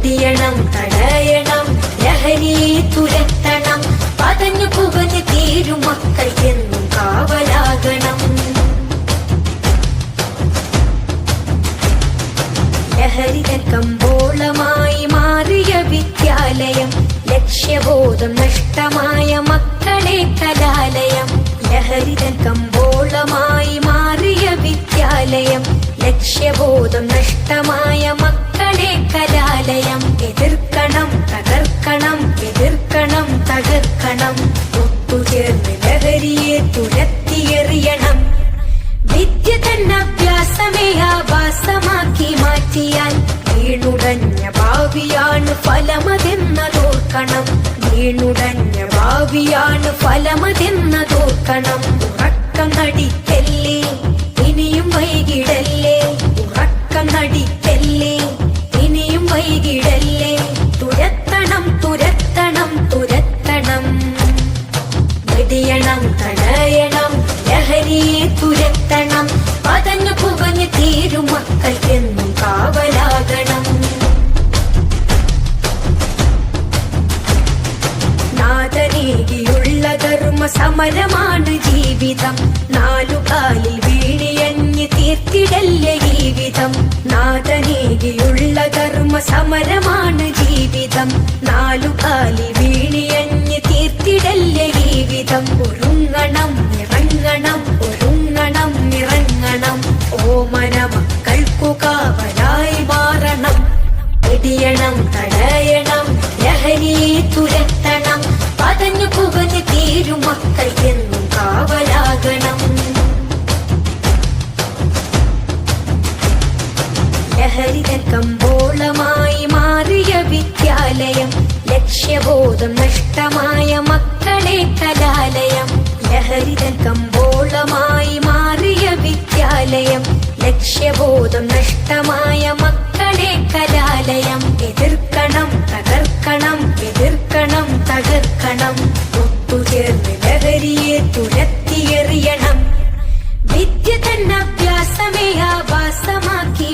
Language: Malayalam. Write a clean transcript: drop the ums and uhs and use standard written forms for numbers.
വെടിയണം തടയണം ലഹരിയെ തുരത്തണം പതഞ്ഞു പുകഞ്ഞു തീരും മക്കൾ എന്നും കാവലാകണം ലഹരിതൻ കമ്പോളമായി മാറിയ വിദ്യാലയം ലക്ഷ്യബോധം നഷ്ടമായ മക്കളെ കലാലയം ലഹരിതൻ കമ്പോളമായി മാറിയ വിദ്യാലയം ലക്ഷ്യബോധം നഷ്ടമായ മക്കളെ കലാലയം എതിർക്കണം തകർക്കണം എതിർക്കണം തകർക്കണം ഒത്തുചേർന്ന് ലഹരിയെ തുരത്തിയെറിയണം വിദ്യ തന്നെ അഭ്യാസമേ ആഭാസമാക്കി മാറ്റിയാൽ വീണുടഞ്ഞ ഭാവിയാണ് ഫലമതെന്നതോർക്കണം വീണുടഞ്ഞ ഭാവിയാണ് ഫലമതെന്നതോർക്കണം ഉറക്കം നടിക്കല്ലേ ഇനിയും വൈകിടല്ലേ ഉറക്കം നടിക്കല്ലേ ഇനിയും വൈകിടല്ലേ തുരത്തണം തുരത്തണം തുരത്തണം വെടിയണം തടയണം ലഹരിയെ തുരത്തണം പതഞ്ഞു പുകഞ്ഞു തീരും മക്കൾ എന്നും കാവലാകണം നാദനേകിയുള്ള ധർമ്മ സമരമാണ് ജീവിതം നാലുകാലിൽ വീണിയഞ്ഞ് തീർത്തിടല്ലേ ജീവിതം നാദനേകിയുള്ള ധർമ്മ സമരമാണ് ജീവിതം നാലുകാലിൽ വീണിയഞ്ഞ് തീർത്തിടല്ലേ ജീവിതം ഒരുങ്ങണം ഇറങ്ങണം ഒരുങ്ങണം ഇറങ്ങണം ഓമന മക്കൾക്കു കാവലായി മാറണം വെടിയണം തടയണം ലഹരിയെ തുരത്തണം പതഞ്ഞു പുകഞ്ഞു തീരും മക്കൾ എന്നും കാവലാകണം ലഹരിതൻ കമ്പോളമായി മാറിയ വിദ്യാലയം ലക്ഷ്യബോധം നഷ്ടമായ മക്കളെ കലാലയം ലഹരിതൻ കമ്പോളമായി മാറിയ വിദ്യാലയം ലക്ഷ്യബോധം നഷ്ടമായ മക്കളെ കലാലയം എതിർക്കണം തകർക്കണം എതിർക്കണം തകർക്കണം ഒത്തുചേർന്ന് ലഹരിയെ തുരത്തിയെറിയണം വിദ്യ തന്നെ അഭ്യാസമേ ആഭാസമാക്കി